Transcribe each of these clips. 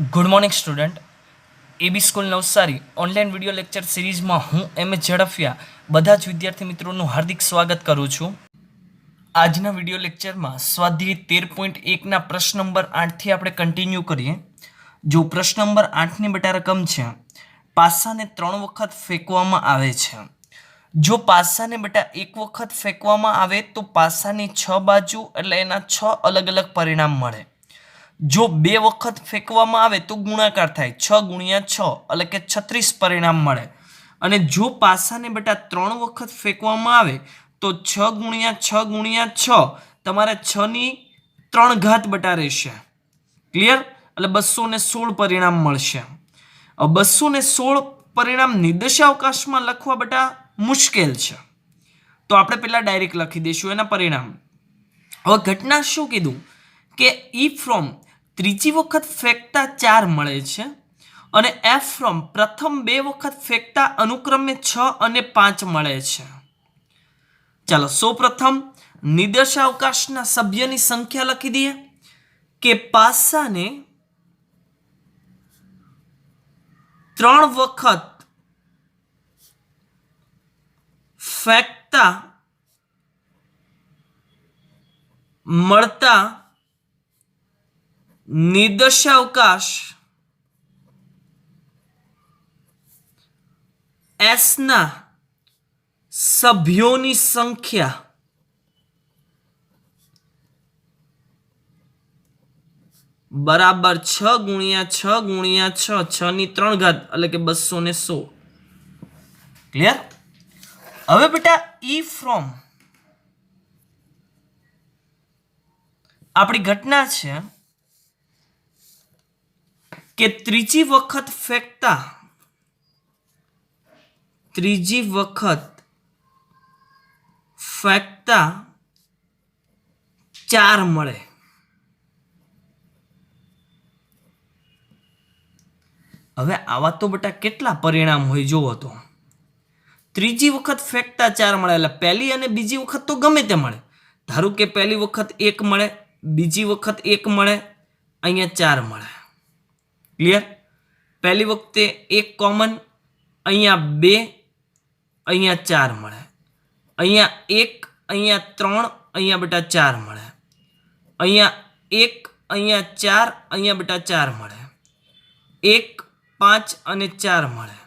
Good morning student. AB school Navsari online video lecture સિરીઝમાં હું એમ એ ઝડફિયા બધા જ વિદ્યાર્થી મિત્રોનું હાર્દિક સ્વાગત કરું છું. આજના વિડીયો લેક્ચરમાં સ્વાધ્યાય 13.1ના પ્રશ્ન નંબર 8થી આપણે કન્ટિન્યુ કરીએ. જો પ્રશ્ન નંબર 8ની બેટા રકમ છે, પાસાને 3 વખત ફેંકવામાં આવે છે. જો પાસાને બેટા એક વખત ફેંકવામાં આવે તો પાસાની 6 બાજુ એટલે એના 6 અલગ અલગ પરિણામ મળે. જો 2 વખત ફેંકવામાં આવે તો ગુણાકાર થાય, 6 ગુણ્યા 6 એટલે કે 36 પરિણામ મળે. અને જો પાસાને બેટા 3 વખત ફેંકવામાં આવે તો 6 ગુણ્યા 6 ગુણ્યા 6 તમારે 6 ની 3 ઘાત બેટા રહેશે. ક્લિયર? એટલે 216 પરિણામ મળશે. 216 પરિણામ નિર્દેશાવકાશમાં લખવા બેટા મુશ્કેલ છે, તો આપણે પહેલા ડાયરેક્ટ લખી દઈશું એના પરિણામ. હવે ઘટના શું કીધું કે ઈ ફ્રોમ ત્રીજી વખત ફેંકતા 4 મળે છે અને એફ ફ્રોમ પ્રથમ 2 વખત ફેંકતા અનુક્રમે 6 અને 5 મળે છે. ચાલો સૌપ્રથમ નિર્દેશાવકાશના સભ્યની સંખ્યા લખી દઈએ કે પાસાને 3 વખત ફેંકતા મળતા નિર્દેશાવકાશ એસ ના સભ્યોની સંખ્યા બરાબર 6 ગુણ્યા 6 ગુણ્યા 6, 6 ની 3 ઘાત એટલે કે 216. ક્લિયર? હવે બેટા ઈ ફ્રોમ આપણી ઘટના છે કે ત્રીજી વખત ફેંકતા 4 મળે. હવે આવા તો બેટા કેટલા પરિણામ હોય જોવો તો. ત્રીજી વખત ફેંકતા 4 મળે એટલે પહેલી અને બીજી વખત તો ગમે તે મળે. ધારો કે પહેલી વખત 1 મળે, બીજી વખત 1 મળે, અહીંયા 4 મળે. ક્લિયર? પહેલી વખતે 1 કોમન, અહીંયા 2, અહીંયા 4 મળે. અહીંયા 1, અહીંયા 3, અહીંયા બેટા 4 મળે. અહીંયા 1, અહીંયા 4, અહીંયા બેટા 4 મળે. 1, 5 અને 4 મળે.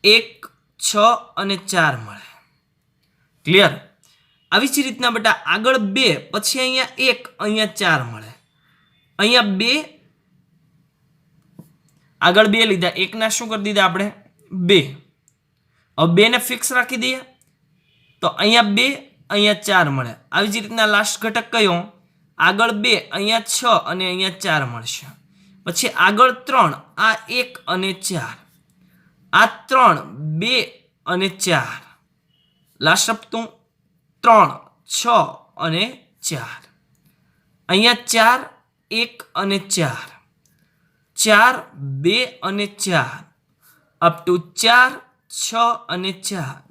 1, 6 અને 4 મળે. ક્લિયર? આવી જ રીતના બેટા આગળ 2, પછી અહીંયા 1, અહીંયા 4 મળે. અહીંયા 2, આગળ 2 લીધા, 1 ના શું કરી દીધા આપણે 2. હવે 2 ને ફિક્સ રાખી દઈએ તો અહીંયા 2, અહીંયા 4 મળે. આવી જ રીતના લાસ્ટ ઘટક કયો? આગળ 2, અહીંયા 6 અને અહીંયા 4 મળશે. પછી આગળ 3, આ 1 અને 4, આ 3, 2 અને 4, લાસ્ટ હપ્તું 3, 6 અને 4, અહીંયા 4, 1 અને 4, 4, 2 અને 4, અપ ટુ 4, 6 અને 4.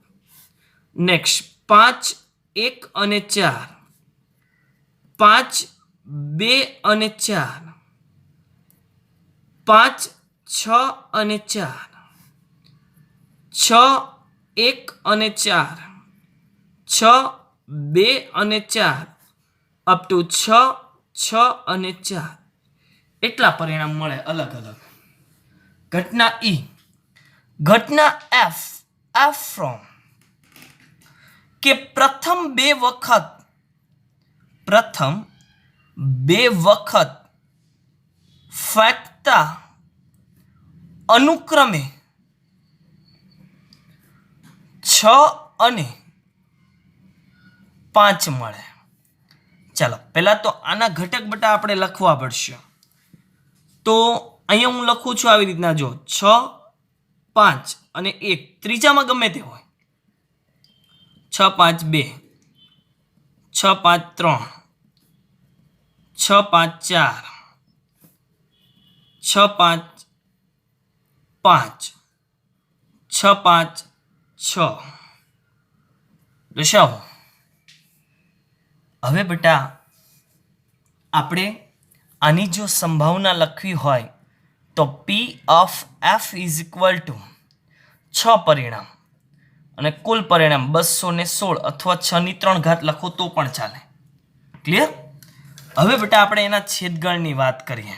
નેક્સ્ટ 5, 1 અને 4, 5, 2 અને 4, 5, 6 અને 4, 6, 1 અને 4, 6, 2 અને 4, અપ ટુ 6, 6 અને 4. એટલા પરિણામ મળે અલગ અલગ. ઘટના ઈ. ઘટના એફ, એફ ફ્રોમ કે પ્રથમ 2 વખત ફેંકતા અનુક્રમે 6 અને 5 મળે. ચાલો પહેલા તો આના ઘટક બેટા આપણે લખવા પડશે. તો અહીંયા હું લખું છું આવી રીતના, જો 6, 5 અને 1, ત્રીજામાં ગમે તે હોય. 6, 5, 2, 6, 5, 3, 6, 5, 4, 6, 5, 5, 6, 5, 6. દર્શાવો. હવે બેટા આપણે આની જો સંભાવના લખવી હોય તો P of F is equal two 6 પરિણામ અને કુલ પરિણામ 216 અથવા 6⁻³ લખો તો પણ ચાલે. ક્લિયર? હવે બેટા આપણે એના છેદગણની વાત કરીએ.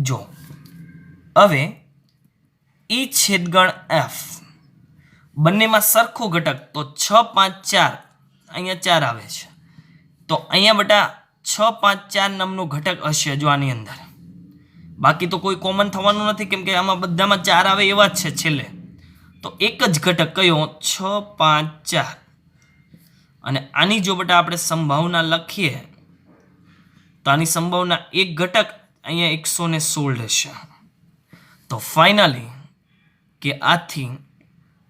જો હવે ઈ છેદગણ એફ બંનેમાં સરખો ઘટક તો 6, 5, 4 અહીંયા 4 આવે છે. તો અહીંયા બેટા 6, 5, 4 નામનો ઘટક હશે જો આની અંદર. બાકી તો કોઈ કોમન થવાનું નથી કેમ કે આમાં બધામાં 4 આવે એવા જ છે છેલ્લે. તો એક જ ઘટક કયો 6, 5, 4. અને આની જો બેટા આપણે સંભાવના લખીએ તો આની સંભાવના એક ઘટક અહીંયા 116 રહેશે. તો ફાઇનલી કે આથી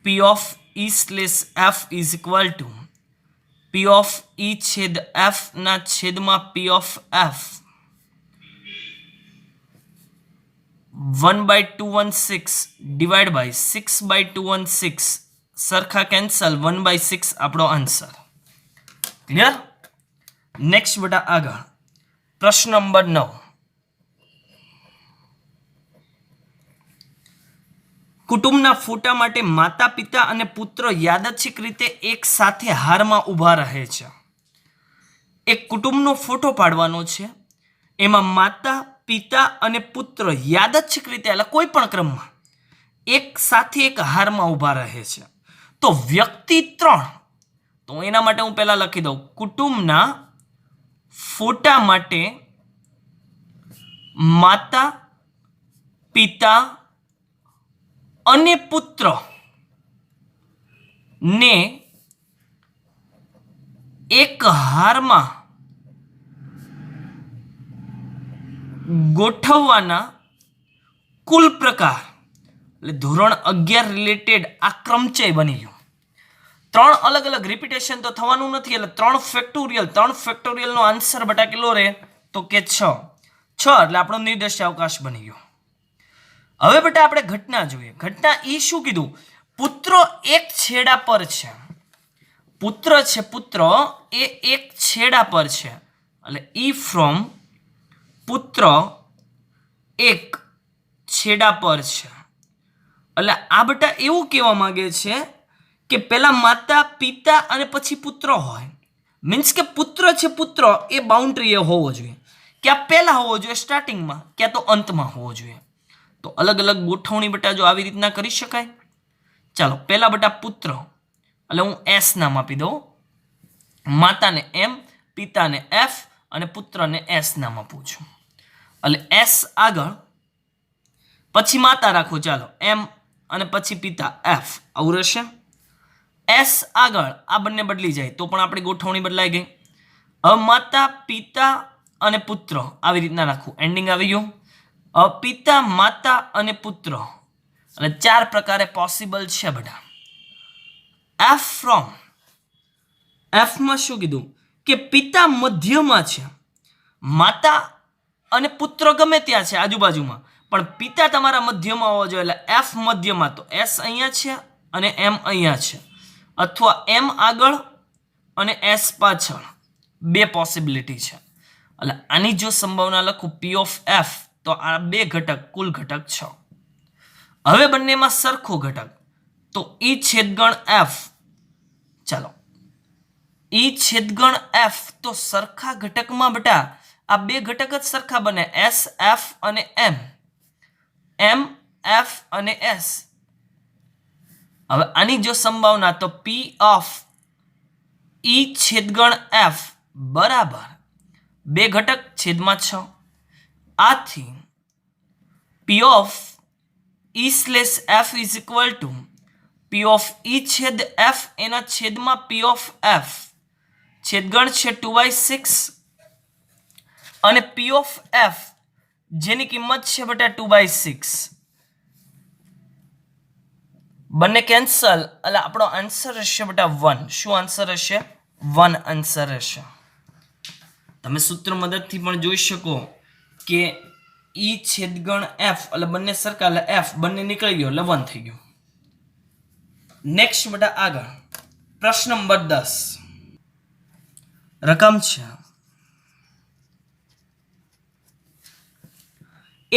P of E slash F is equal to P of E છેદ એફ ના છેદમાં P of F 1/216 divide by 6/216 સરખા કેન્સલ 1/6 આપણો આન્સર. ક્લિયર? નેક્સ્ટ બેટા આગળ પ્રશ્ન નંબર 9. કુટુંબના ફોટા માટે માતા પિતા અને પુત્ર યાદચ્છિક રીતે એક સાથે હારમાં ઊભા રહે છે. એક કુટુંબનો ફોટો પાડવાનો છે. એમાં માતા પિતા અને પુત્ર યાદચ્છિક રીતે એટલે કોઈ પણ ક્રમમાં એક સાથે એક હારમાં ઊભા રહે છે. તો વ્યક્તિ 3. તો એના માટે હું પહેલા લખી દઉં કુટુંબના ફોટા માટે માતા પિતા અને પુત્ર ને એક હારમાં ગોઠવવાના કુલ પ્રકાર એટલે ધોરણ 11 રિલેટેડ આ ક્રમચય બની ગયું. 3 અલગ અલગ રિપીટેશન તો થવાનું નથી એટલે 3 ફેક્ટોરિયલનો આન્સર બેટા કેટલો રહે તો કે 6 એટલે આપણો નિર્દેશ્ય અવકાશ બની ગયો. હવે બેટા આપણે ઘટના જોઈએ. ઘટના ઈ શું કીધું? પુત્ર એક છેડા પર છે. પુત્ર એ એક છેડા પર છે એટલે ઈ ફ્રોમ પુત્ર એક છેડા પર છે. એટલે આ બેટા એવું કહેવા માંગે છે કે પહેલા માતા પિતા અને પછી પુત્ર હોય. મીન્સ કે પુત્ર એ બાઉન્ડ્રી એ હોવો જોઈએ. ક્યાં પહેલા હોવો જોઈએ સ્ટાર્ટિંગમાં, ક્યાં તો અંતમાં હોવો જોઈએ. તો અલગ અલગ ગોઠવણી બેટા જો આવી રીતના કરી શકાય. ચાલો પહેલા બેટા પુત્ર એટલે હું એસ નામ આપી દઉં. માતાને એમ, પિતાને એફ અને પુત્રને એસ નામ આપું છું. એટલે એસ આગળ પછી માતા રાખો ચાલો એમ અને પછી પિતા એફ આવું રહેશે. એસ આગળ આ બંને બદલી જાય તો પણ આપણી ગોઠવણી બદલાઈ ગઈ. હવે માતા પિતા અને પુત્ર આવી રીતના રાખવું. એન્ડિંગ આવી ગયું. પિતા માતા અને પુત્ર એટલે 4 પ્રકારે પોસિબલ છે બધા. એફ ફ્રોમ એફમાં શું કીધું કે પિતા મધ્યમાં છે, માતા અને પુત્ર ગમે ત્યાં છે આજુબાજુમાં, પણ પિતા તમારા મધ્યમાં હોવો જોઈએ. એટલે એફ મધ્યમાં તો એસ અહીંયા છે અને એમ અહીંયા છે, અથવા એમ આગળ અને એસ પાછળ. 2 પોસિબિલિટી છે. એટલે આની જો સંભાવના લખું પી ઓફ એફ તો આ 2 ઘટક કુલ ઘટક 6. હવે બંનેમાં સરખો ઘટક તો ઈ છેદગણ એફ. ચાલો ઈ છેદગણ એફ તો સરખા ઘટકમાં બેટા આ 2 ઘટક જ સરખા બને. એસ એફ અને એમ, એમ એફ અને એસ. હવે આની જો સંભાવના તો પી ઓફ ઈ છેદગણ એફ બરાબર 2 ઘટક છેદમાં 6. આથી P of E slash F is equal to P of E છેદ એફ એના છેદમાં પી ઓફ એફ છેદગણ છે 2/6 અને પી ઓફ એફ જેની કિંમત છે બેટા 2/6. બંને કેન્સલ એટલે આપણો આન્સર રહેશે બેટા 1. શું આન્સર રહેશે? 1 આન્સર રહેશે. તમે સૂત્ર મદદથી પણ જોઈ શકો કે ઈ છેદગણ એફ એટલે બંને સરખા એટલે એફ બંને નીકળી ગયો એટલે 1 થઈ ગયું. નેક્સ્ટ બેટા આગળ પ્રશ્ન નંબર 10. રકમ છે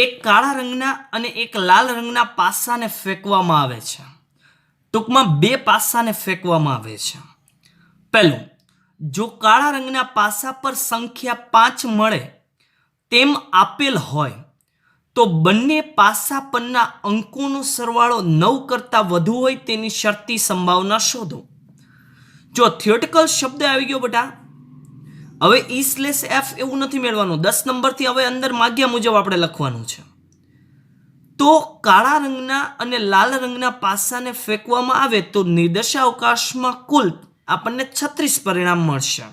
એક કાળા રંગના અને એક લાલ રંગના પાસાને ફેંકવામાં આવે છે. ટૂંકમાં બે પાસાને ફેંકવામાં આવે છે. પહેલું, જો કાળા રંગના પાસા પર સંખ્યા 5 મળે તેમ આપેલ હોય તો બંને પાસા પરના અંકોનો સરવાળો 9 કરતાં વધુ હોય તેની શરતી સંભાવના શોધો. જો થિયોરેટિકલ શબ્દ આવી ગયો બેટા. હવે E/F એવું નથી મેળવાનું. 10 નંબરથી હવે અંદર માગ્યા મુજબ આપણે લખવાનું છે. તો કાળા રંગના અને લાલ રંગના પાસાને ફેંકવામાં આવે તો નિર્દેશાવકાશમાં કુલ આપણને 36 પરિણામ મળશે.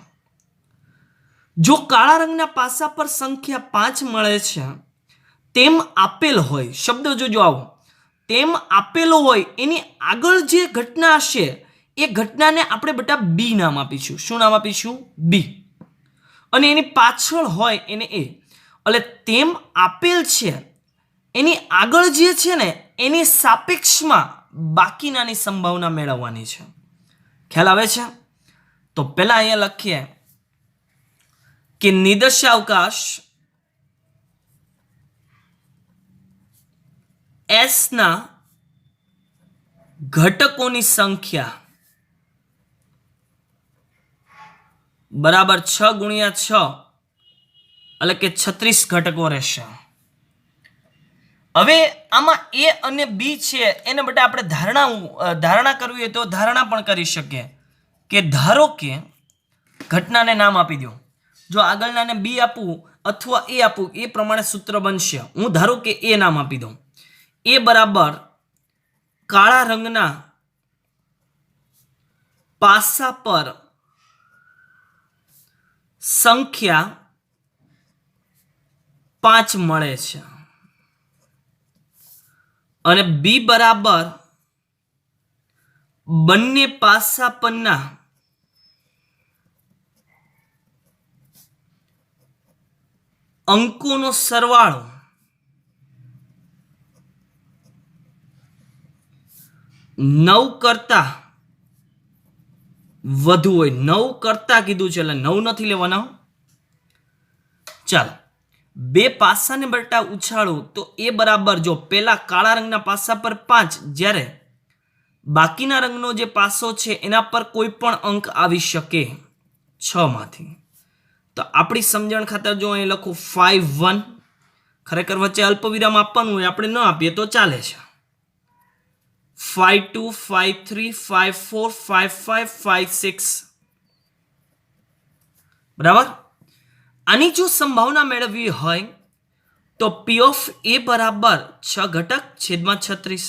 જો કાળા રંગના પાસા પર સંખ્યા 5 મળે છે તેમ આપેલ હોય, શબ્દ જોજો આવો, તેમ આપેલો હોય એની આગળ જે ઘટના હશે એ ઘટનાને આપણે બેટા બી નામ આપીશું. શું નામ આપીશું? બી. અને એની પાછળ હોય એને એ. એટલે તેમ આપેલ છે એની આગળ જે છે ને એની સાપેક્ષમાં બાકીનાની સંભાવના મેળવવાની છે. ખ્યાલ આવે છે? તો પહેલા અહીંયા લખીએ કે નિર્દેશાવકાશ S ના ઘટકોની સંખ્યા બરાબર 6 ગુણ્યા 6 એટલે કે 36 ઘટકો રહેશે. હવે આમાં એ અને બી છે એને બટા આપણે ધારણા કરવી હોય તો ધારણા પણ કરી શકીએ કે ધારો કે ઘટનાને નામ આપી દો. જો આગળનાને બી આપું અથવા એ આપું એ પ્રમાણે સૂત્ર બનશે. હું ધારો કે એ નામ આપી દઉં. એ બરાબર કાળા રંગના પાસા પર સંખ્યા 5 મળે છે અને બી બરાબર બંને પાસા પરના અંકોનો સરવાળો 9 કરતા વધુ હોય. 9 કરતા કીધું છે એટલે 9 નથી લેવાના. ચાલો બે પાસાને બટા ઉછાળું તો એ બરાબર, જો પેલા કાળા રંગના પાસા પર 5, જ્યારે બાકીના રંગનો જે પાસો છે એના પર કોઈ પણ અંક આવી શકે 6 માંથી. તો આપણી સમજણ ખાતર જો અહીં લખું 5 1, ખરેખર વચ્ચે અલ્પવિરામ આપવાનું હોય, આપણે ન આપીએ તો ચાલે છે. 5 2 5 3 5 4 5 5 5 6. બરાબર. આની જો સંભાવના મેળવવી હોય તો P of A બરાબર 6 ઘટક છેદમાં 36.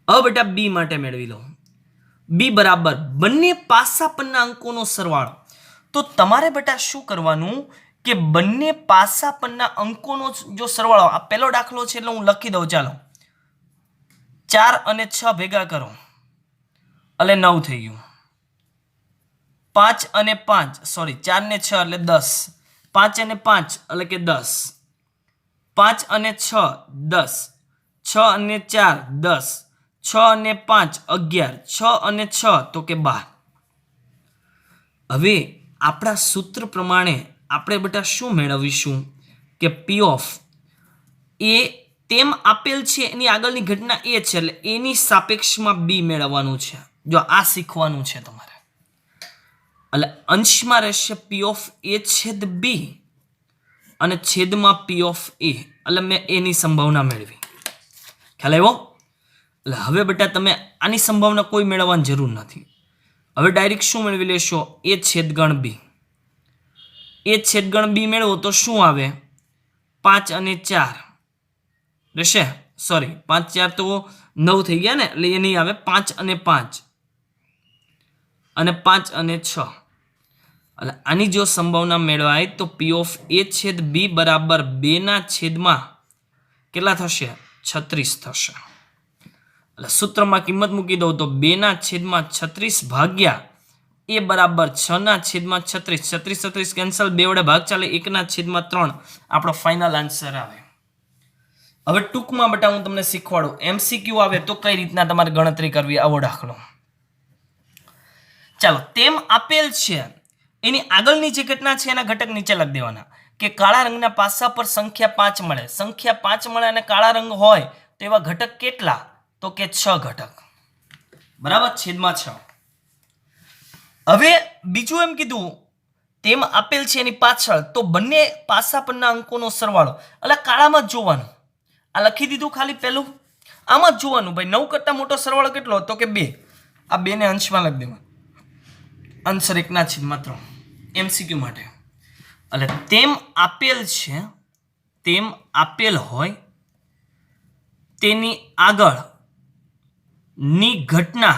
હવે બેટા બી માટે મેળવી લો. બી બરાબર બંને પાસા પરના અંકોનો સરવાળો. તો તમારે બેટા શું કરવાનું કે બંને પાસા પરના અંકોનો જો સરવાળો, આ પહેલો દાખલો છે એટલે હું લખી દઉં. ચાલો 4 અને 6 ભેગા કરો એટલે 9 થઈ ગયું. 5 અને 5 સોરી 4 ને 6 એટલે 10. 5 અને 5 એટલે કે 10. 5 અને 6 10. 6 અને 4 10. 6 અને 5 11. 6 અને 6 તો કે 12. હવે આપણા સૂત્ર પ્રમાણે આપણે બેટા શું મેળવીશું કે P of A તેમ આપેલ છે એની આગળની ઘટના એ છે એટલે એની સાપેક્ષમાં બી મેળવવાનું છે. જો આ શીખવાનું છે તમારે. એટલે અંશમાં રહેશે P of A છેદ બી અને છેદમાં P of A. એટલે મેં એની સંભાવના મેળવી. ખ્યાલ આવ્યો? એટલે હવે બેટા તમે આની સંભાવના કોઈ મેળવવાની જરૂર નથી. હવે ડાયરેક્ટ શું મેળવી લેશો? A છેદગણ B. A છેદગણ બી મેળવો તો શું આવે? 5 અને 4 રહેશે. સોરી 5 4 તો 9 થઈ ગયા ને, એટલે એ નહીં આવે. 5 અને 5 અને 5 અને 6. એટલે આની જો સંભાવના મેળવાય તો P of A છેદ બી બરાબર 2 ના છેદમાં કેટલા થશે? 36 થશે. એટલે સૂત્રમાં કિંમત મૂકી દઉં તો 2 ના છેદમાં 36 ભાગ્યા એ બરાબર 6 ના છેદમાં 36. 36 36 કેન્સલ, 2 વડે ભાગ ચાલે, 1 ના છેદમાં 3 આપણો ફાઇનલ આન્સર આવે. હવે ટૂંકમાં બેટા હું તમને શીખવાડું. MCQ આવે તો કઈ રીતના તમારે ગણતરી કરવી, આવો દાખલો. ચાલો, તેમ આપેલ છે એની આગળની જે ઘટના છે એના ઘટક નીચે લખી દેવાના. કે કાળા રંગના પાસા પર સંખ્યા 5 મળે, સંખ્યા 5 મળે અને કાળા રંગ હોય તો એવા ઘટક કેટલા? તો કે 6 ઘટક, બરાબર, છેદમાં 6. હવે બીજું એમ કીધું તેમ આપેલ છે એની પાછળ તો બંને પાસા પરના અંકોનો સરવાળો, એટલે કાળામાં જ જોવાનું. આ લખી દીધું ખાલી પહેલું, આમાં જ જોવાનું ભાઈ 9 કરતા મોટો સરવાળો કેટલો? તો કે 2. આ 2 ને અંશમાં લખી દેવા, આન્સર 1/3 MCQ માટે. એટલે તેમ આપેલ છે, તેમ આપેલ હોય તેની આગળ ની ઘટના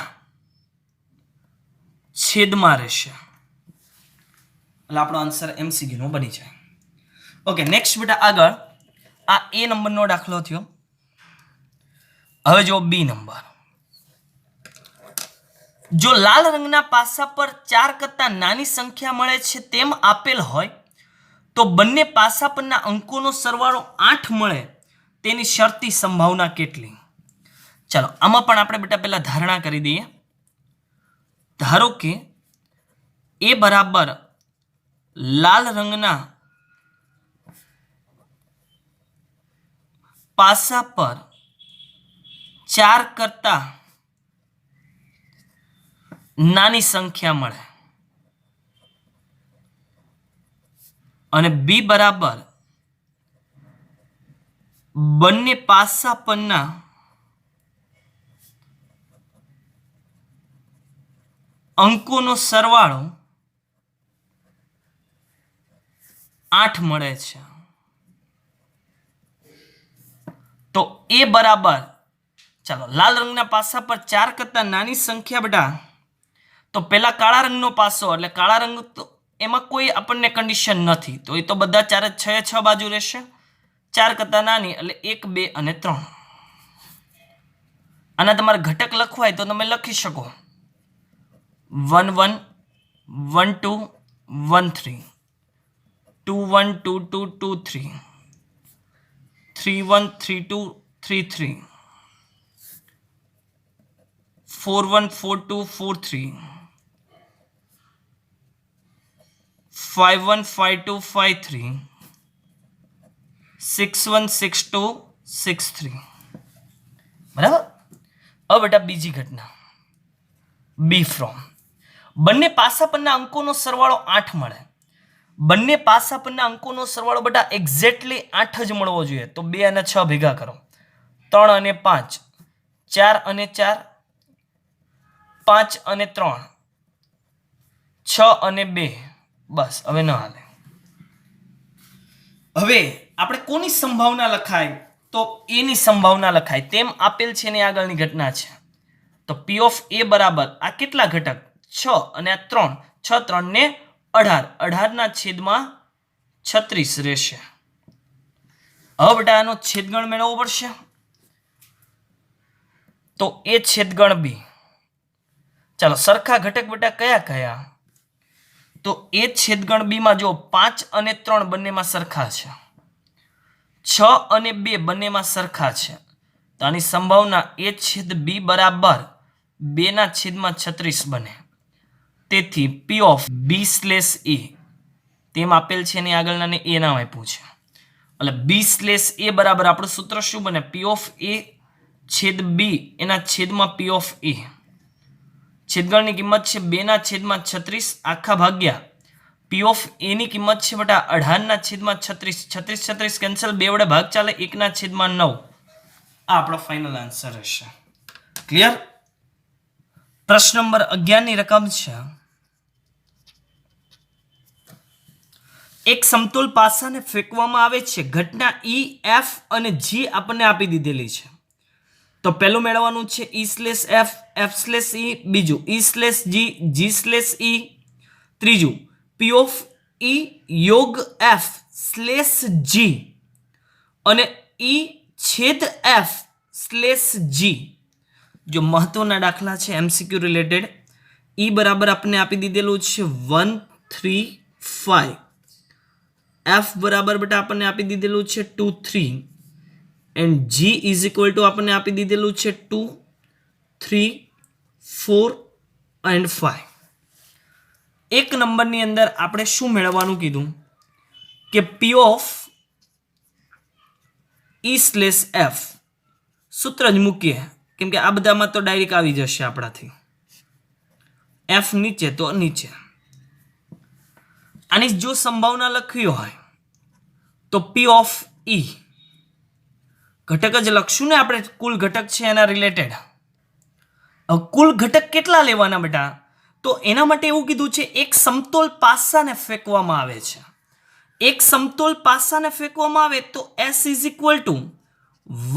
છેદમાં રહેશે, એટલે આપણો આન્સર MCQ નો બની જાય. ઓકે, નેક્સ્ટ બેટા આગળ આ A નંબરનો દાખલો થયો. હવે જો B નંબર. જો લાલ રંગના પાસા પર 4 કરતા નાની સંખ્યા મળે છે તેમ આપેલ હોય તો બંને પાસા પરના અંકોનો સરવાળો 8 મળે તેની શરતી સંભાવના કેટલી? ચાલો આમાં પણ આપણે બેટા પહેલા ધારણા કરી દઈએ. ધારો કે A બરાબર લાલ રંગના પાસા પર 4 કરતા નાની સંખ્યા મળે અને B બરાબર બંને પાસા પરના અંકોનો સરવાળો 8 મળે છે. તો A બરાબર, ચાલો લાલ રંગના પાસા પર 4 કરતા નાની સંખ્યા બેટા, તો પેલા કાળા રંગનો પાસો એટલે કાળા રંગ, તો એમાં કોઈ આપણને કન્ડિશન નથી, તો એ તો બધા 4 6 બાજુ રહેશે. 4 કરતા નાની એટલે 1 2 અને 3. આના તમારે ઘટક લખવા હોય તો તમે લખી શકો 1 1 1 2 1 3, 2 1 2 2 2 3, 3 1 3 2 3 3, 4 1 4 2 4 3, 5 1 5 2 5 3, 6 1 6 2 6 3. બરાબર. હવે બેટા બીજી ઘટના B ફ્રોમ. બંને પાસા પરના અંકોનો સરવાળો 8 મળે. બંને પાસા પરના અંકોનો સરવાળો બેટા એક્ઝેક્ટલી 8 જ મળવો જોઈએ. તો 2 અને 6 ભેગા કરો, 3 અને 5, 4 અને 4, 5 અને 3, 6 અને 2. બસ, હવે ન હાલે. હવે આપણે કોની સંભાવના લખાય? તો એની સંભાવના લખાય. તેમ આપેલ છે એની આગળની ઘટના છે. તો P ઓફ A બરાબર આ કેટલા ઘટક? 6 અને આ 3, 6 3 ને 18, 18 ના છેદમાં 36 રહેશે. હવે બેટા આનો છેદગણ મેળવવો પડશે. તો એ છેદગણ B. ચાલો સરખા ઘટક બેટા કયા કયા? તો એ છેદગણ B માં જો 5 અને 3 બંનેમાં સરખા છે, 6 અને 2 બંનેમાં સરખા છે. તો આની સંભાવના એ છેદ B બરાબર 2 ના છેદમાં 36 બને. તેથી P of B slash A તેમ આપેલ છે એની આગળના ને A નામ આપ્યું છે. એટલે B સ્લેશ A બરાબર આપણું સૂત્ર શું બને? P ઓફ A છેદ B એના છેદમાં P ઓફ A. છેદગણની કિંમત છે 2 ના છેદમાં 36 આખા ભાગ્યા P ઓફ A ની કિંમત છે બેટા 18 ના છેદમાં 36, 36 36 કેન્સલ, 2 વડે ભાગ ચાલે, 1 ના છેદમાં 9. આ આપણો ફાઇનલ આન્સર હશે. ક્લિયર? પ્રશ્ન નંબર 11 ની રકમ છે. એક સમતોલ પાસાને ફેંકવામાં આવે છે. ઘટના E, F અને G આપણને આપી દીધેલી છે. તો પહેલું મેળવવાનું છે E slash F, F slash E, બીજું E slash G, G slash E, ત્રીજું P ઓફ E યોગ F સ્લેશ G અને E છેદ F સ્લેશ G. જો મહત્વના દાખલા છે MCQ રિલેટેડ. E બરાબર આપણને આપી દીધેલું છે 1 3 5, F બરાબર બેટા આપણને આપી દીધેલું છે 2 3 and G is equal two આપણને આપી દીધેલું છે 2 3 4 એન્ડ 5. એક નંબરની અંદર આપણે શું મેળવવાનું કીધું? કે પી ઓફ ઈ સ્લેશ એફ સૂત્ર જ મૂકીએ, કેમ કે આ બધામાં તો ડાયરેક્ટ આવી જશે આપણાથી. એફ નીચે તો નીચે. આની જો સંભાવના લખવી હોય તો પી ઓફ ઈ ઘટક જ લખશું ને આપણે, કુલ ઘટક છે એના રિલેટેડ. કુલ ઘટક કેટલા લેવાના બેટા? તો એના માટે એવું કીધું છે એક સમતોલ પાસાને ફેંકવામાં આવે છે. એક સમતોલ પાસાને ફેંકવામાં આવે તો S ઇઝ ઇક્વલ ટુ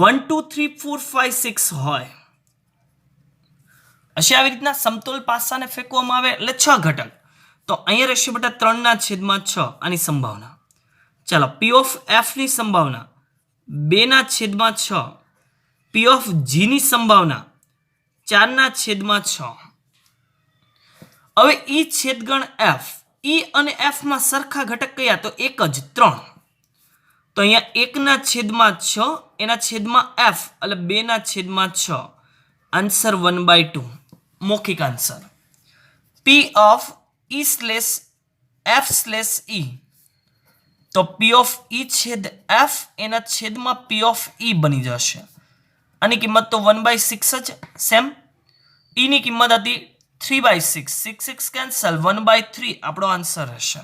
1 2 3 4 5 6 હોય. હશે આવી રીતના સમતોલ પાસાને ફેંકવામાં આવે એટલે 6 ઘટક. તો અહીંયા રહેશે બેટા 3/6 આની સંભાવના. ચાલો પી ઓફ એફ ની સંભાવના 2/6, પી ઓફ જી ની સંભાવના 4/6. હવે ઈ છેદગણ એફ, ઈ અને એફ માં સરખા ઘટક કયા? તો એક જ 3. તો અહીંયા 1/6 એના છેદમાં એફ એટલે 2/6. આન્સર 1/2 મૌખિક answer. P of E slash F slash E, તો પી ઓફ ઈ છેદ એફ એના છેદમાં પી ઓફ ઈ બની જશે. આની કિંમત તો 1/6 જ સેમ. ઈ ની કિંમત હતી 3/6, 6 6 કેન્સલ, 1/3 આપણો આન્સર હશે.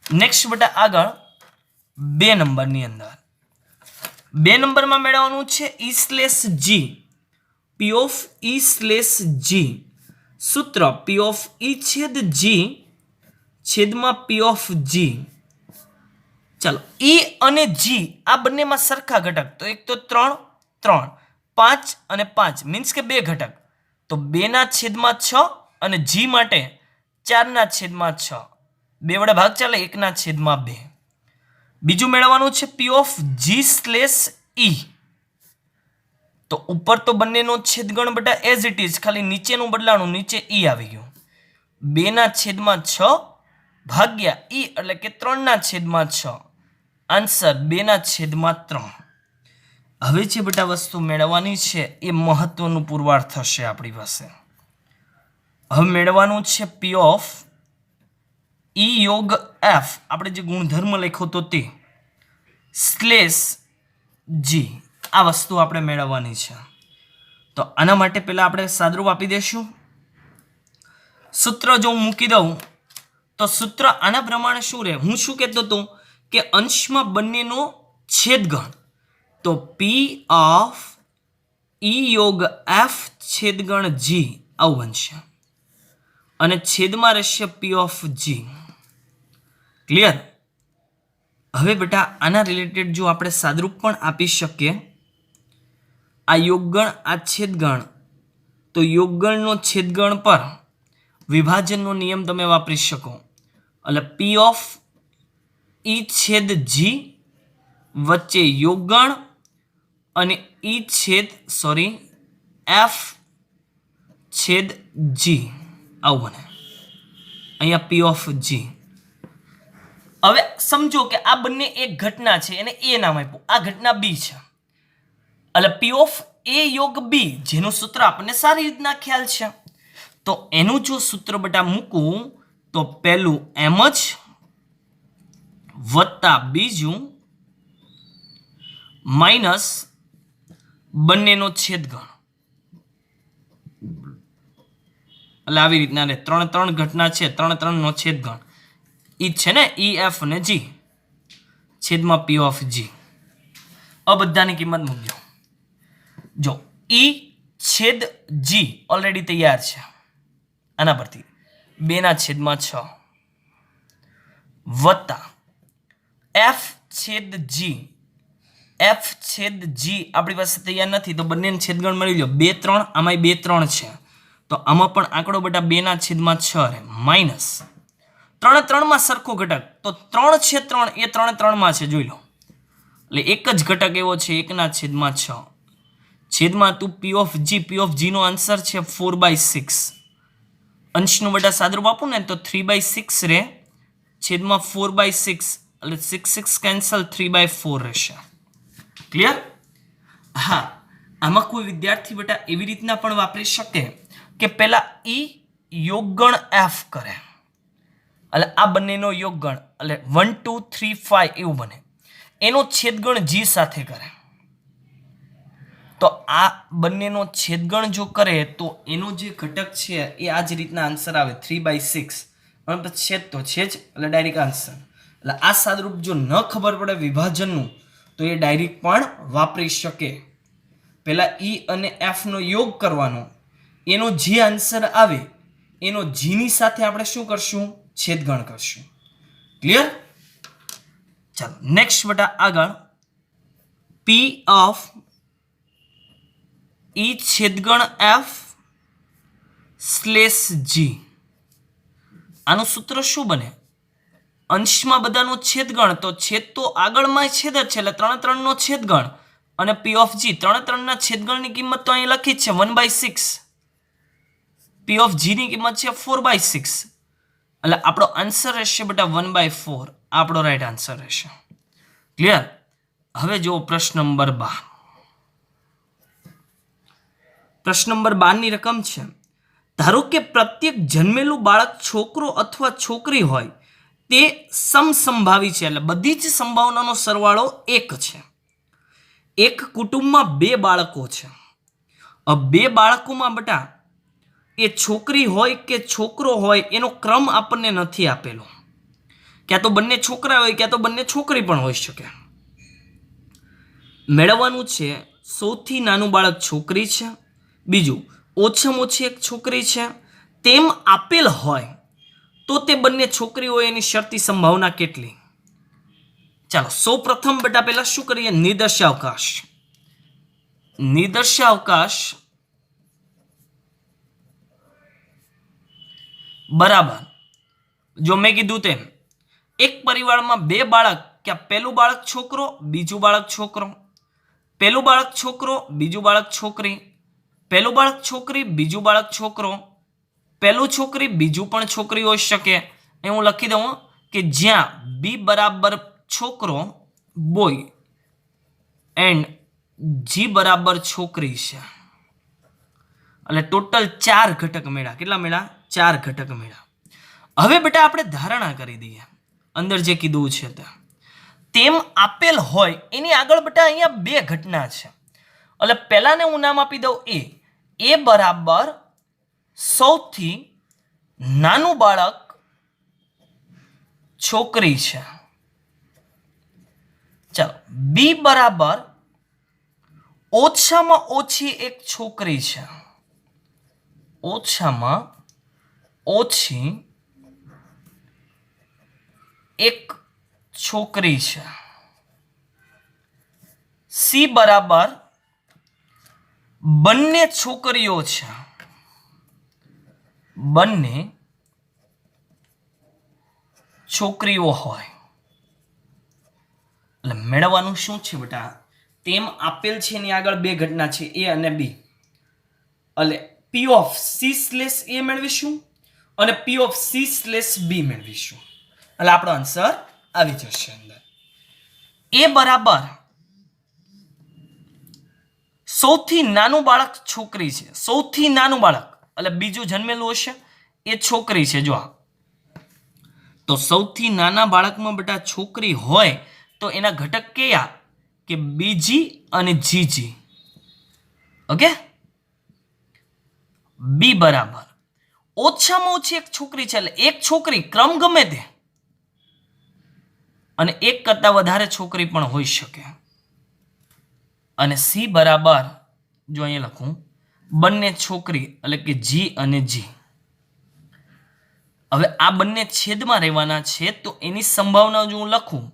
નેક્સ્ટ બેટા આગળ 2 નંબરની અંદર, 2 નંબરમાં મેળવવાનું છે E slash G, P of E slash G. સૂત્ર પી ઓફ ઈ છેદ જી છેદમાં પી ઓફ જી. ચાલો ઈ અને જી આ બંનેમાં સરખા ઘટક, તો એક તો 3 3, 5 અને 5 મીન્સ કે 2 ઘટક. તો 2/6 અને જી માટે 4/6. 2 વડે ભાગ ચાલે 1/2. બીજું મેળવવાનું છે પી ઓફ જી સ્લેશ ઈ. તો ઉપર તો બંનેનો છેદગણ બેટા એઝ ઇટ ઇઝ, ખાલી નીચેનું બદલાણું, નીચે ઈ આવી ગયું. 2/6 ભાગ્યા ઈ એટલે કે 3/6. આન્સર 2/3. હવે જે બેટા વસ્તુ મેળવવાની છે એ મહત્વનું પુરવાર થશે આપણી પાસે. હવે મેળવવાનું છે પી ઓફ ઈ યોગ એફ, આપણે જે ગુણધર્મ લખ્યો તો તે સ્લેશ જી. આ વસ્તુ આપણે મેળવવાની છે. તો આના માટે પહેલા આપણે સાદરૂપ આપી દઈશું. સૂત્ર જો હું મૂકી દઉં તો સૂત્ર આના પ્રમાણે શું રહે? હું શું કહેતો હતો કે અંશમાં બંનેનો છેદગણ, તો પી ઓફ ઈ યોગ એફ છેદગણ જી આવું બનશે, અને છેદમાં રહેશે પી ઓફ જી. ક્લિયર? હવે બેટા આના રિલેટેડ જો આપણે સાદરૂપ પણ આપી શકીએ, આ યોગગણ આ છેદગણ, તો યોગગણનો છેદગણ પર વિભાજનનો નિયમ તમે વાપરી શકો. એટલે પી ઓફ ઈ છેદ જી વચ્ચે યોગગણ અને ઈ છેદ એફ છેદ જી આવું બને. અહીંયા પી ઓફ જી. હવે સમજો કે આ બંને એક ઘટના છે, એને એ નામ આપ્યું, આ ઘટના બી છે. એટલે પી ઓફ એ યોગ બી, જેનું સૂત્ર આપણને સારી રીતના ખ્યાલ છે, તો એનું જો સૂત્ર બેટા મૂકવું તો પહેલું એમ જ વત્તા બીજું માઇનસ બંનેનો છેદગણ. એટલે આવી રીતના રે 3 ઘટના છે, 3 નો છેદગણ ઈ છે ને ઈ એફ અને જી છેદમાં પી ઓફ જી. આ બધાની કિંમત મૂકજો. જો ઈ છેદ જી ઓલરેડી તૈયાર છે, આના પરથી 2/6 વત્તા એફ છેદ જી. એફ છેદ જી આપણી પાસે તૈયાર નથી, તો બંનેને છેદગણ મળી લો 2 3, આમાં 2 3 છે, તો આમાં પણ આંકડો બેટા 2/6 રહે, માઇનસ 3 3 માં સરખો ઘટક, તો 3 છે 3 એ 3 3 માં છે, જોઈ લો. એટલે એક જ ઘટક એવો છે 1/6 છેદમાં તું પી ઓફ જી નો આન્સર છે 4/6. અંશનું બેટા સાદરૂપ આપું ને તો 3/6 રહે, છેદમાં 4/6 એટલે 6 6 કેન્સલ, 3/4 રહેશે. ક્લિયર? હા, આમાં કોઈ વિદ્યાર્થી બેટા એવી રીતના પણ વાપરી શકે કે પહેલા ઈ યોગગણ એફ કરે, એટલે આ બંનેનો યોગગણ એટલે 1 2 3 5 એવું બને, એનો છેદગણ જી સાથે કરે તો આ બંનેનો છેદગણ જો કરે તો એનો જે ઘટક છે એ આ જ રીતના આન્સર આવે 3/6, પણ છેદ તો છે જ એટલે ડાયરેક્ટ આન્સર. એટલે આ સાદરૂપ જો ન ખબર પડે વિભાજનનું તો એ ડાયરેક્ટ પણ વાપરી શકે. પહેલા ઈ અને એફ નો યોગ કરવાનો, એનો જે આન્સર આવે એનો જીની સાથે આપણે શું કરશું? છેદગણ કરશું. ક્લિયર? ચાલો નેક્સ્ટ બેટા આગળ પી ઓફ ઈ છેદગણ એફ સ્લેશ જી. આનું સૂત્ર શું બને? અંશમાં બધાનો છેદગણ, તો છેદ તો આગળમાં છેદ જ છે એટલે 3 3 નો છેદગણ, અને પી ઓફ જી 3 3 ના છેદગણની કિંમત તો અહીં લખી જ છે 1/6, પી ઓફ જી ની કિંમત છે 4/6, એટલે આપણો આન્સર રહેશે બેટા 1/4, આપણો રાઈટ આન્સર રહેશે. ક્લિયર? હવે જો પ્રશ્ન નંબર 12. પ્રશ્ન નંબર 12 ની રકમ છે, ધારો કે પ્રત્યેક જન્મેલું બાળક છોકરો અથવા છોકરી હોય તે સમસંભાવી છે, એટલે બધી જ સંભાવનાનો સરવાળો 1 છે. એક કુટુંબમાં 2 બાળકો છે. બે બાળકોમાં બેટા એ છોકરી હોય કે છોકરો હોય એનો ક્રમ આપણને નથી આપેલો, ક્યાં તો બંને છોકરા હોય ક્યાં તો બંને છોકરી પણ હોઈ શકે. મેળવવાનું છે સૌથી નાનું બાળક છોકરી છે, બીજું ઓછામાં ઓછી એક છોકરી છે, તેમ આપેલ હોય તો તે બંને છોકરી હોય એની શરતી સંભાવના કેટલી? ચાલો સૌ પ્રથમ બેટા પહેલા શું કરીએ? નિદર્શાવકાશ. નિદર્શાવકાશ બરાબર, જો મેં કીધું તેમ એક પરિવારમાં 2 બાળક, ક્યાં પહેલું બાળક છોકરો બીજું બાળક છોકરો, પહેલું બાળક છોકરો બીજું બાળક છોકરી, પહેલું બાળક છોકરી બીજું બાળક છોકરો, પહેલું છોકરી બીજું પણ છોકરી હોઈ શકે. એ હું લખી દઉં કે જ્યાં બી બરાબર છોકરો બોય એન્ડ જી બરાબર છોકરી છે, એટલે ટોટલ 4 ઘટક મેળા. કેટલા મેળા? 4 ઘટક મેળા. હવે બેટા આપણે ધારણા કરી દઈએ અંદર જે કીધું છે તેમ આપેલ હોય એની આગળ બેટા અહીંયા 2 ઘટના છે, એટલે પહેલાને હું નામ આપી દઉં એ બરાબર સૌથી નાનું બાળક છોકરી છે. ચાલો બી બરાબર ઓછામાં ઓછી એક છોકરી છે, ઓછામાં ઓછી એક છોકરી છે. સી બરાબર બંને છોકરીઓ છે, બંને છોકરીઓ હોય. એટલે મેળવવાનું શું છે બેટા? તેમ આપેલ છે એની આગળ 2 ઘટના છે એ અને બી, એટલે પી ઓફ સી સ્લેશ એ મેળવીશું અને પી ઓફ સી સ્લેશ બી મેળવીશું, એટલે આપણો આન્સર આવી જશે અંદર. એ બરાબર સૌથી નાનું બાળક છોકરી છે, સૌથી નાનું બાળક એટલે બીજું જન્મેલું હશે એ છોકરી છે. જો તો સૌથી નાના બાળકમાં બેટા છોકરી હોય તો એના ઘટક કયા? કે બીજી અને જીજી. ઓકે, બી બરાબર ઓછામાં ઓછી એક છોકરી છે, એટલે એક છોકરી ક્રમ ગમે તે, અને એક કરતા વધારે છોકરી પણ હોઈ શકે. અને સી બરાબર જો અહીંયા લખું બંને છોકરી એટલે કે જી અને જી. હવે આ બંને છેદમાં રહેવાના છે તો એની સંભાવના જો હું લખું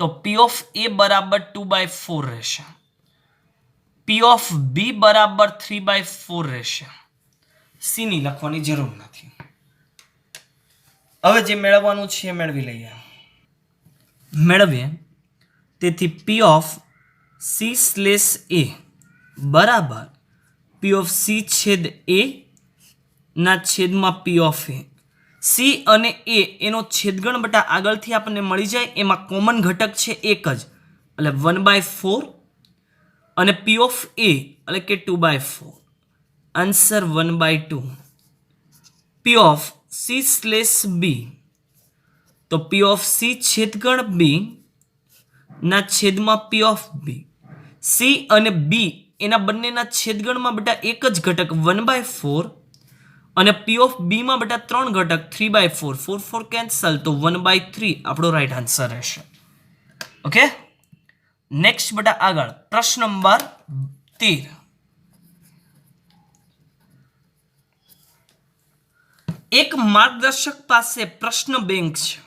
તો પી ઓફ એ બરાબર 2/4 રહેશે, પી ઓફ બી બરાબર 3/4 રહેશે. સી ની લખવાની જરૂર નથી. હવે જે મેળવવાનું છે એ મેળવી લઈએ. મેળવીએ તેથી પી ઓફ સી સ્લેશ એ બરાબર પી ઓફ સી છેદ એ ના છેદમાં પી ઓફ એ. સી અને એ એનો છેદગણ બેટા આગળથી આપણને મળી જાય, એમાં કોમન ઘટક છે એક જ, એટલે 1/4 અને પી ઓફ એ એટલે કે 2/4, answer 1/2. P of C slash B તો પી ઓફ સી છેદગણ બી ના છેદમાં પી ઓફ બી. સી અને બી એના બંનેના છેદગણમાં બેટા એક જ ઘટક 1/4 અને પી ઓફ બીમાં બેટા 3 ઘટક 3/4. 4 4 કેન્સલ, તો 1/3 આપણો રાઈટ આન્સર રહેશે. ઓકે, નેક્સ્ટ બેટા આગળ પ્રશ્ન નંબર 13. એક માર્ગદર્શક પાસે પ્રશ્ન બેંક છે.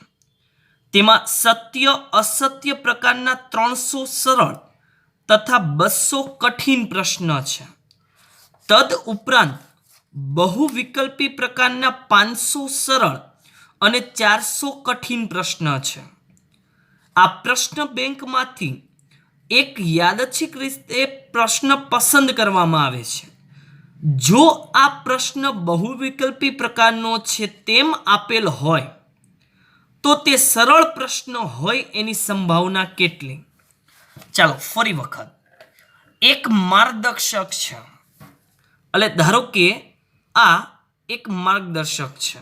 તેમાં સત્ય અસત્ય પ્રકારના 300 સરળ તથા 200 કઠિન પ્રશ્ન છે. તદ ઉપરાંત બહુવિકલ્પી પ્રકારના 500 સરળ અને 400 કઠિન પ્રશ્ન છે. આ પ્રશ્ન બેંકમાંથી એક યાદચ્છિક રીતે પ્રશ્ન પસંદ કરવામાં આવે છે. જો આ પ્રશ્ન બહુવિકલ્પી પ્રકારનો છે તેમ આપેલ હોય તો તે સરળ પ્રશ્ન હોય એની સંભાવના કેટલી? ચાલો ફરી વખત, એક માર્ગદર્શક છે, એટલે ધારો કે આ એક માર્ગદર્શક છે,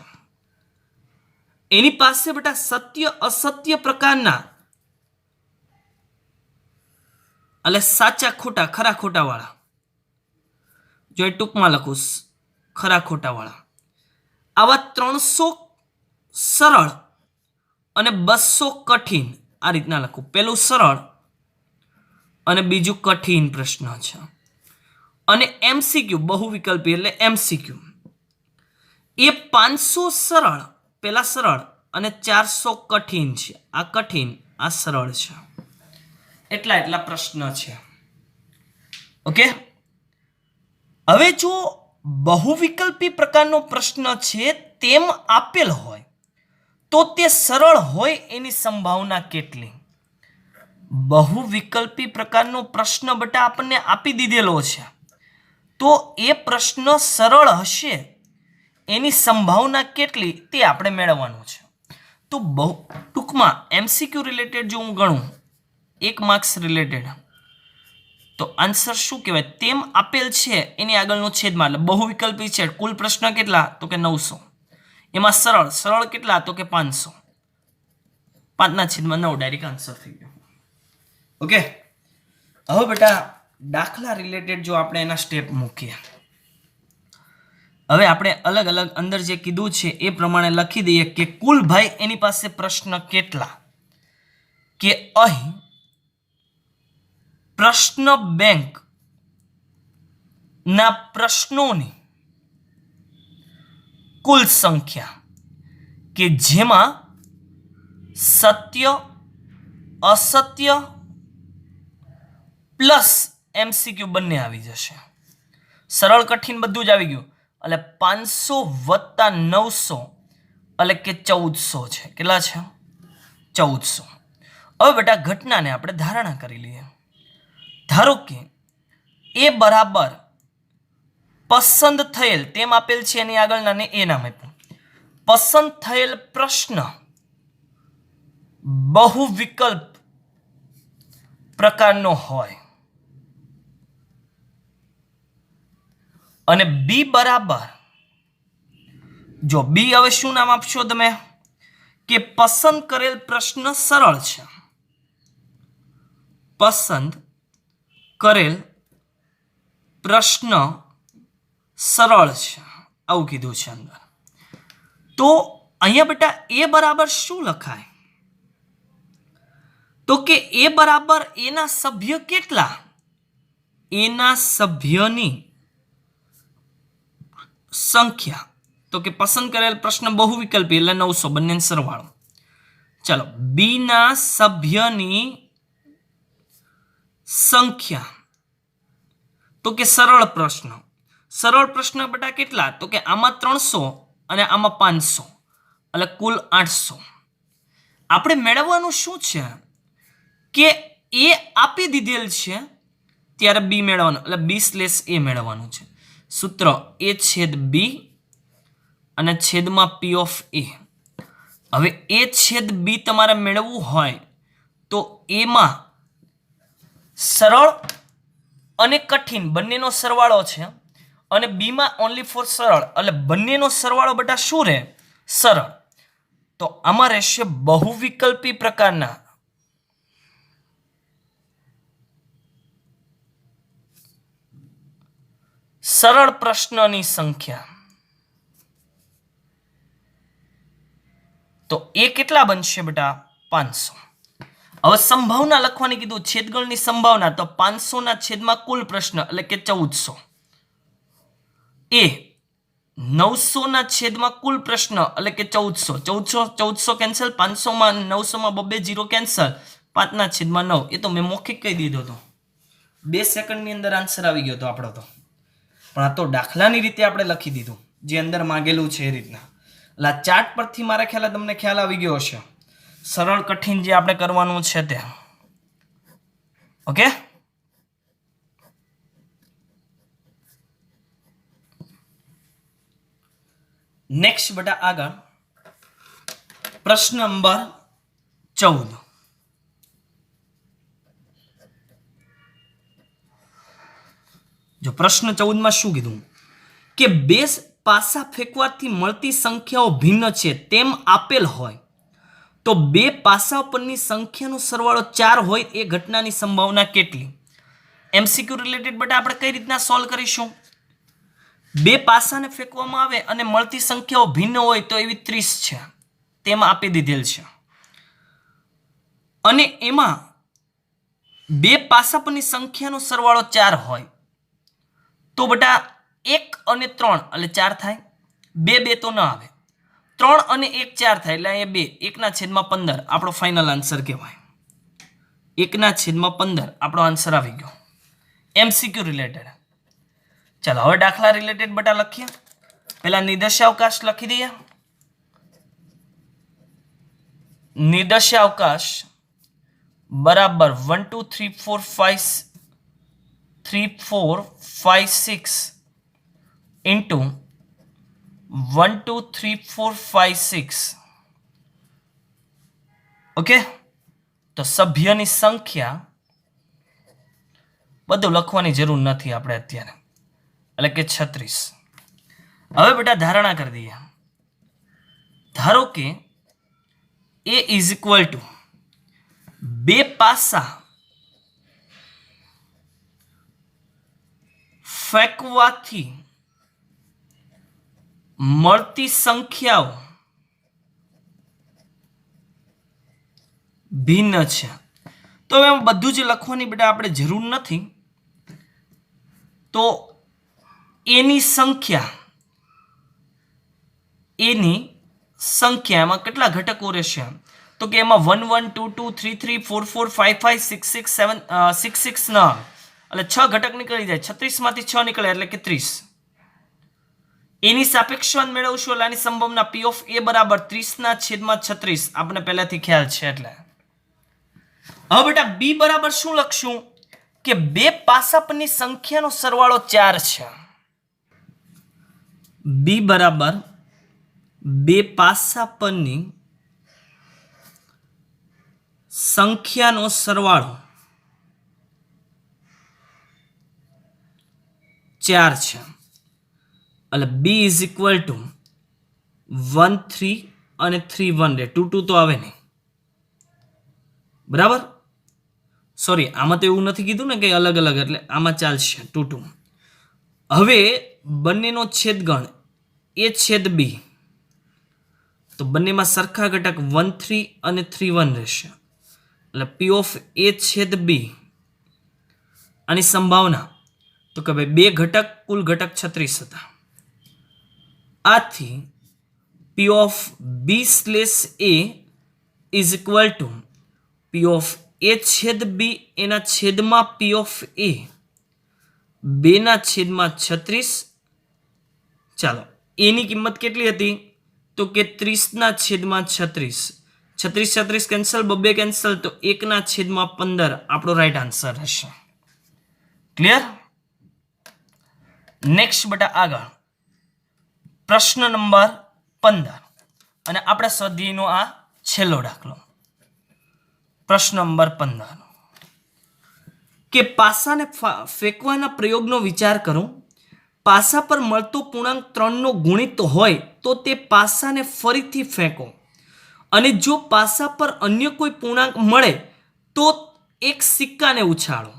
એની પાસે બેટા સત્ય અસત્ય પ્રકારના, એટલે સાચા ખોટા ખરા ખોટા વાળા, જો એ ટૂંકમાં લખું ખરા ખોટા વાળા, આવા 300 સરળ અને 200 કઠિન, આ રીતના લખું. પેલું સરળ અને બીજું કઠિન પ્રશ્ન છે. અને એમસીક્યુ બહુવિકલ્પી એટલે એમસીક્યુ, એ 500 સરળ, પેલા સરળ અને 400 કઠિન છે. આ કઠિન, આ સરળ છે. એટલા પ્રશ્ન છે. ઓકે, હવે જો બહુવિકલ્પી પ્રકારનો પ્રશ્ન છે તેમ આપેલ હોય તો તે સરળ હોય એની સંભાવના કેટલી? બહુવિકલ્પી પ્રકારનો પ્રશ્ન બેટા આપણને આપી દીધેલો છે, તો એ પ્રશ્ન સરળ હશે એની સંભાવના કેટલી તે આપણે મેળવવાનું છે. તો ટૂંકમાં એમસીક્યુ રિલેટેડ જો હું ગણું, 1 માર્ક્સ રિલેટેડ, તો આન્સર શું કહેવાય? તેમ આપેલ છે એની આગળનો છેદમાં, એટલે બહુવિકલ્પી છે. કુલ પ્રશ્ન કેટલા? તો કે 900. એમાં સરળ કેટલા? તો કે 500. 5/9 ડાયરેક્ટ આન્સર થઈ ગયો. ઓકે, હવે બેટા દાખલા રિલેટેડ જો આપણે એના સ્ટેપ મૂકીએ, હવે આપણે અલગ અલગ અંદર જે કીધું છે એ પ્રમાણે લખી દઈએ કે કુલ ભાઈ એની પાસે પ્રશ્ન કેટલા. કે અહીં પ્રશ્ન બેંક ના પ્રશ્નોની કુલ સંખ્યા કે જેમાં સત્ય અસત્ય પ્લસ એમસીક્યુ બંને આવી જશે. સરળ કઠિન બધું જ આવી ગયું, એટલે 500 + 900 એટલે કે 1400 છે. કેટલા છે? 1400. હવે બેટા ઘટનાને આપણે ધારણા કરી લઈએ. ધારો કે એ બરાબર પસંદ થયેલ, તેમ આપેલ છે એની આગળના ને એ નામ આપ્યું, પસંદ થયેલ પ્રશ્ન બહુવિકલ્પ પ્રકારનો હોય અને બી બરાબર, જો બી હવે શું નામ આપશો તમે? કે પસંદ કરેલ પ્રશ્ન સરળ છે, પસંદ કરેલ પ્રશ્ન સરળ છે, આવું કીધું છે અંદર. તો અહીંયા બેટા એ બરાબર શું લખાય? તો કે એ બરાબર એના સભ્ય કેટલા? એના સભ્યની સંખ્યા. તો કે પસંદ કરેલ પ્રશ્ન બહુવિકલ્પી એટલે 900, બંને સરવાળો. ચાલો, બી ના સભ્યની સંખ્યા, તો કે સરળ પ્રશ્ન બેટા કેટલા? તો કે આમાં 300 અને આમાં 500, એટલે કુલ 800. આપણે મેળવવાનું શું છે? કે એ આપી દીધેલ છે ત્યારે બી મેળવવાનું, એટલે B/A મેળવવાનું છે. સૂત્ર A/B અને છેદમાં P of A. હવે A/B તમારે મેળવવું હોય તો એમાં સરળ અને કઠિન બંનેનો સરવાળો છે, અને બીમાં ઓનલી ફોર સરળ, એટલે બંનેનો સરવાળો બેટા શું રહે? સરળ. તો આમાં રહેશે બહુવિકલ્પી પ્રકારના સરળ પ્રશ્નની સંખ્યા. તો એ કેટલા બનશે બેટા? 500. હવે સંભાવના લખવાની કીધું, છેદગણની સંભાવના. તો 500 ના છેદમાં કુલ પ્રશ્ન એટલે કે 1400. એ 900 ના છેદમાં કુલ પ્રશ્ન એટલે કે 1400 કેન્સલ, 500 માં 900 માં બબે 0 કેન્સલ, 5 ના છેદમાં 9. એ તો મેં મૌખિક કહી દીધો હતો, 2 સેકન્ડની અંદર આન્સર આવી ગયો હતો આપણો તો. પણ આ તો દાખલાની રીતે આપણે લખી દીધું, જે અંદર માંગેલું છે એ રીતના. એટલે આ ચાર્ટ પરથી મારા ખ્યાલ તમને ખ્યાલ આવી ગયો હશે, સરળ કઠિન જે આપણે કરવાનું છે તે. ઓકે, નેક્સ્ટ બેટા આગળ પ્રશ્ન નંબર 14. જો પ્રશ્ન 14 માં શું કીધું કે બે પાસા ફેંકવાથી મળતી સંખ્યાઓ ભિન્ન છે તેમ આપેલ હોય તો બે પાસા પરની સંખ્યાનો સરવાળો 4 હોય એ ઘટનાની સંભાવના કેટલી? એમસીક્યુ રિલેટેડ બેટા આપણે કઈ રીતના સોલ્વ કરીશું? બે પાસાને ફેંકવામાં આવે અને મળતી સંખ્યાઓ ભિન્ન હોય તો એવી 30 છે, તેમાં આપી દીધેલ છે. અને એમાં બે પાસા પરની સંખ્યાનો સરવાળો 4 હોય તો બેટા 1 અને 3 એટલે 4 થાય, 2 2 તો ના આવે, 3 અને 1 4 થાય એટલે અહીંયા 2, 1 ના છેદમાં 15 આપણો ફાઇનલ આન્સર કહેવાય. 1 ના છેદમાં 15 આપણો આન્સર આવી ગયો એમસીક્યુ રિલેટેડ. ચાલો હવે દાખલા રિલેટેડ બેટા લખીએ. પહેલા નિર્દેશાવકાશ લખી દઈએ. નિર્દેશાવકાશ બરાબર 1 2 3 4 5 3 4 5 6 ઇન્ટુ 1 2 3 4 5 6. ઓકે, તો સભ્યની સંખ્યા બધું લખવાની જરૂર નથી આપણે અત્યારે, એટલે કે 36. હવે બેટા ધારણા કરી દઈએ. ધારો કે એ ઇઝ ઇક્વલ ટુ બે પાસા ફેંકવાથી મળતી સંખ્યાઓ ભિન્ન છે. તો એમ બધું જ લખવાની બેટા આપણે જરૂર નથી. તો એની સંખ્યા એમાં કેટલા ઘટકો રહેશે? તો કે એમાં 1 1 2 2 3 3 4 4 5 5 6 6 7 6 6 ના એટલે 6 ઘટક નીકળી જાય. 36 માંથી 6 નીકળે એટલે કે 30. એની સાપેક્ષવાદ મેળવશું એટલે આની સંભાવના P ઓફ A બરાબર 30 ના છેદમાં 36 આપણે પહેલાથી ખ્યાલ છે. એટલે હવે બેટા B બરાબર શું લખશું કે બે પાસા પરની સંખ્યાનો સરવાળો 4 છે. B બરાબર બે પાસા પરની સંખ્યાનો સરવાળો 4 છે. એટલે B ઇઝ ઇક્વલ ટુ 1 3 અને 3 1 2 2 તો આવે નહીં, બરાબર? સોરી, આમાં તો એવું નથી કીધું ને કે અલગ અલગ, એટલે આમાં ચાલશે 2 2. હવે બંનેનો છેદગણ A છેદ B, તો બંનેમાં સરખા ઘટક 1 3 અને 3 1 રહેશે. એટલે P ઓફ A છેદ B આની સંભાવના તો કે ભાઈ બે ઘટક કુલ ઘટક 36 હતા. આથી P of B slash A is equal two P of A છેદ B એના છેદમાં P ઓફ A 2 ના છેદમાં 36. ચાલો એની કિંમત કેટલી હતી? તો કે 30 ના છેદમાં 36. 36 36 કેન્સલ, બબે કેન્સલ, તો 1 ના છેદમાં 15 આપણો રાઈટ આન્સર હશે. ક્લિયર? નેક્સ્ટ બેટા આગળ પ્રશ્ન નંબર 15 અને આપણે સ્વાધ્યાયનો આ છેલ્લો દાખલો. પ્રશ્ન નંબર 15 કે પાસાને ફેંકવાના પ્રયોગનો વિચાર કરો. પાસા પર મળતો પૂર્ણાંક 3 નો ગુણિત હોય તો તે પાસાને ફરીથી ફેંકો. અને જો પાસા પર અન્ય કોઈ પૂર્ણાંક મળે તો એક સિક્કાને ઉછાળો.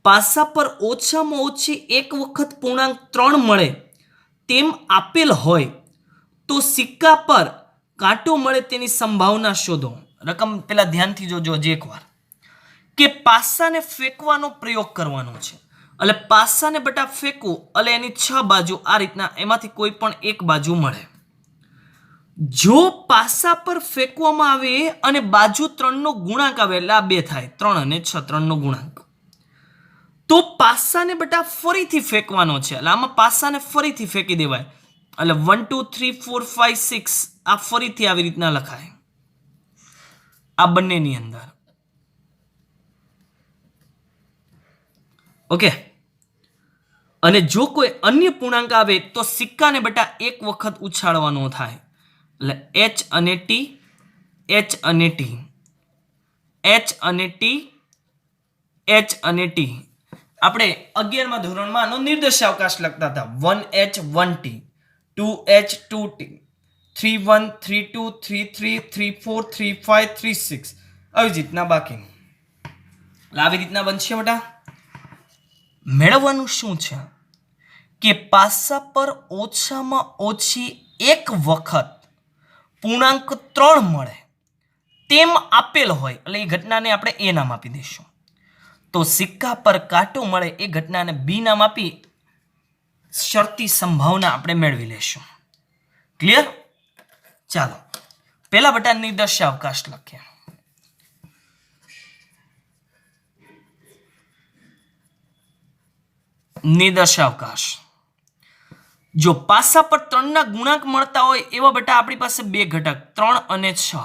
પાસા પર ઓછામાં ઓછી એક વખત પૂર્ણાંક 3 મળે તેમ આપેલ હોય તો સિક્કા પર કાંટો મળે તેની સંભાવના શોધો. રકમ પેલા ધ્યાનથી જોજો હજી એકવાર કે પાસાને ફેંકવાનો પ્રયોગ કરવાનો છે. એટલે પાસાને બટા ફેંકવું એટલે એની 6 બાજુ આ રીતના એમાંથી કોઈ પણ એક બાજુ મળે. જો પાસા પર ફેંકવામાં આવે અને બાજુ 3 નો ગુણાંક આવે એટલે આ 2 થાય 3 અને 6 3 નો ગુણાંક, તો પાસાને બટા ફરીથી ફેંકવાનો છે. એટલે આમાં પાસાને ફરીથી ફેંકી દેવાય. એટલે 1 2 3 4 5 6 આ ફરીથી આવી રીતના લખાય આ બંનેની અંદર. ઓકે. અને જો કોઈ અન્ય પૂર્ણાંક આવે તો સિક્કાને બટા એક વખત ઉછાળવાનો થાય. એટલે h અને t h અને t h અને t h અને t. આપણે 11મા ધોરણમાં આનો નિર્દેશાવકાશ લખતા હતા. 1h 1t 2h 2t 3 1 3 2 3 3 3 4 3 5 3 6 આવી રીતના બાકી. આવી રીતના બનશે બેટા. મેળવવાનું શું છે કે પાસા પર ઓછામાં ઓછી એક વખત પૂર્ણાંક 3 મળે તેમ આપેલ હોય એટલે એ ઘટનાને આપણે એ નામ આપી દઈશું. તો સિક્કા પર કાંટો મળે એ ઘટનાને બી નામ આપી શરતી સંભાવના આપણે મેળવી લેશું. ક્લિયર? ચાલો પહેલા બટા નિર્દેશાવકાશ લખીએ. નિર્દેશાવકાશ. જો પાસા પર 3 ના ગુણાંક મળતા હોય એવા બેટા આપણી પાસે બે ઘટક 3 અને 6,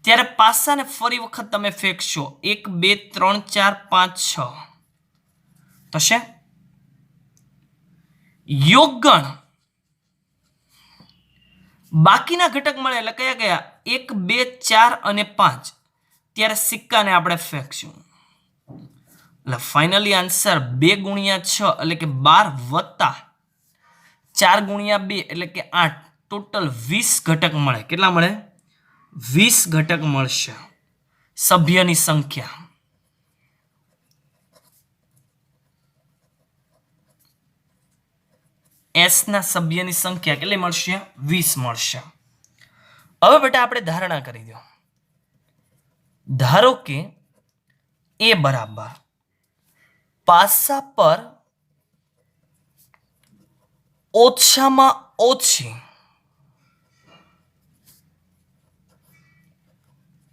ત્યારે પાસાને ફરી વખત તમે ફેંકશો 1 2 3 4 5 6 થશે. યોગગણ બાકીના ઘટક મળે એટલે કયા કયા 1 2 4 અને 5, ત્યારે સિક્કાને આપણે ફેંકશું. એટલે ફાઇનલી આન્સર 2 ગુણ્યા 6 એટલે કે 12 વત્તા 4 ગુણ્યા 2 એટલે કે 8, ટોટલ 20 ઘટક મળે. કેટલા મળે? 20 ઘટક મળશે સભ્યની સંખ્યા. એસ ના સભ્યની સંખ્યા કેટલી મળશે? 20 મળશે. હવે બેટા આપણે ધારણા કરી દો. ધારો કે એ બરાબર પાસા પર ઓછામાં ઓછી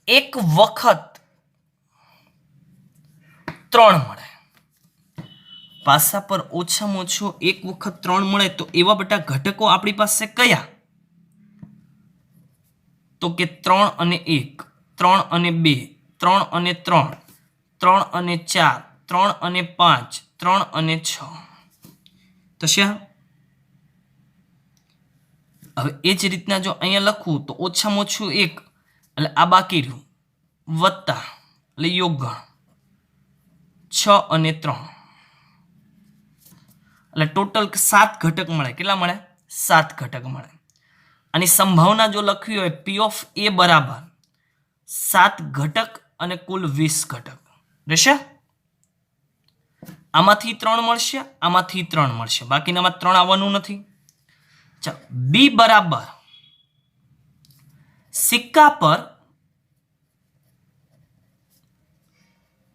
એક વખત 3 મળે. પાસા પર ઓછામાં ઓછું એક વખત 3 મળે તો એવા બધા ઘટકો આપણી પાસે કયા? તો કે 3 અને 1, 3 અને 2, 3 અને 3, 3 અને 4, 3 અને 5, 3 અને 6 થશે. હવે એ જ રીતના જો અહીંયા લખું તો ઓછામાં ઓછું 1 એટલે આ બાકી રહ્યું વત્તા એટલે યોગગણ 6 અને 3 એટલે ટોટલ 7 ઘટક મળે. કેટલા મળે? 7 ઘટક મળે. આની સંભાવના જો લખવી હોય પી ઓફ એ બરાબર 7 ઘટક અને કુલ 20 ઘટક રહેશે. આમાંથી 3 મળશે, આમાંથી 3 મળશે, બાકીનામાં 3 આવવાનું નથી. ચાલો બી બરાબર સિક્કા પર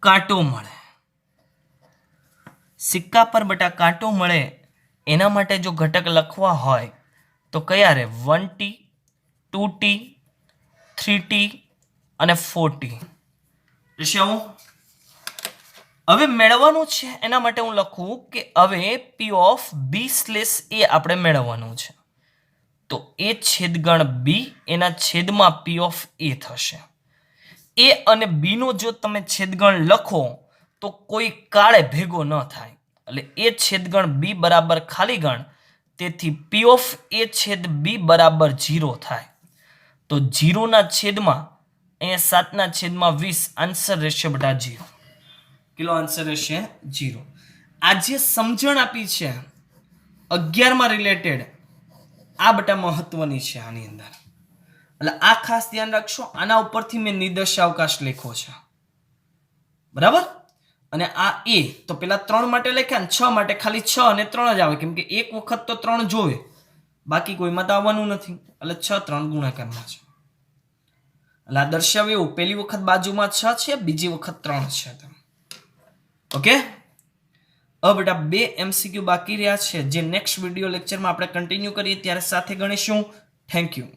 કાંટો મળે. સિક્કા પર બટા કાંટો મળે એના માટે જો ઘટક લખવા હોય તો કયા રે? 1t 2t 3t અને 4t રહેશે. હવે મેળવવાનું છે એના માટે હું લખું કે હવે પી ઓફ બી સ્લેશ એ આપણે મેળવવાનું છે. તો એ છેદગણ બી એના છેદમાં પી ઓફ એ થશે. એ અને બી નો જો તમે છેદગણ લખો તો કોઈ કાળે ભેગો ન થાય. એટલે એ છેદગણ બી બરાબર ખાલી ગણ, તેથી પી ઓફ એ છેદ બી બરાબર 0 થાય. તો 0 ના છેદમાં અહીંયા 7 ના છેદમાં 20, આન્સર રહેશે બધા 0. કેટલો આન્સર રહેશે? 0. આ જે સમજણ આપી છે 11માં રિલેટેડ આ બટા મહત્વની છે. આની અંદર એટલે આ ખાસ ધ્યાન રાખશો. આના ઉપરથી મેં નિર્દેશાવકાશ લખ્યો છે, બરાબર. અને આ એ તો પેલા 3 માટે લખ્યા ને 6 માટે ખાલી 6 અને 3 જ આવે, કેમ કે એક વખત તો 3 જોવે, બાકી કોઈમાં તો આવવાનું નથી. એટલે 6 3 ગુણાકારમાં છે. એટલે આ દર્શાવે એવું, પહેલી વખત બાજુમાં 6 છે, બીજી વખત 3 છે. ઓકે. હવે બેટા 2 MCQ બાકી રહ્યા છે, જે નેક્સ્ટ વિડીયો લેક્ચરમાં આપણે કન્ટિન્યુ કરીએ ત્યારે સાથે ગણીશું. Thank you.